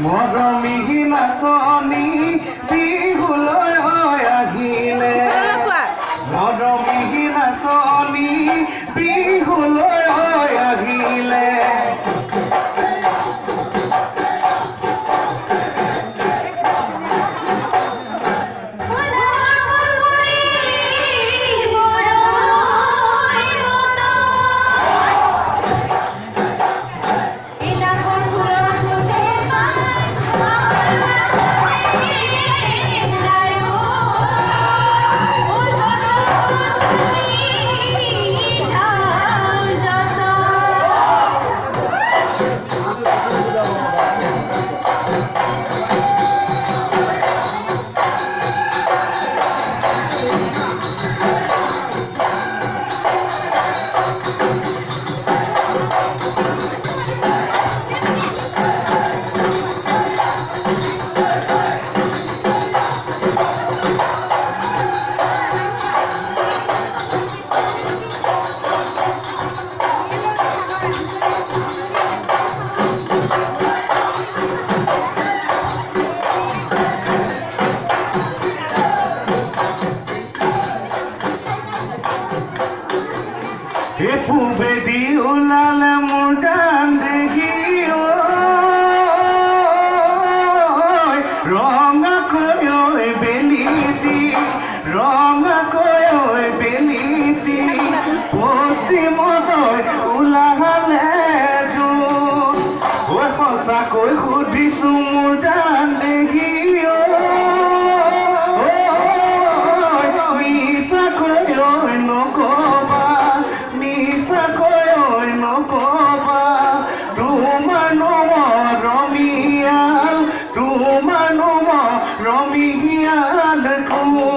মৰমী নাচনী বিহুলৈ আহিলে মৰমী নাচনী বিহুলৈ আহিলে পুবেদি ওলালে মোৰ জান দেখি ৰঙাকৈ বেলিতি পশ্চিমলৈ ওলালে জোন সঁচাকৈ সুধিছো মোৰ জান দেখি মিছাকৈ নকবা Ramial, Ramial,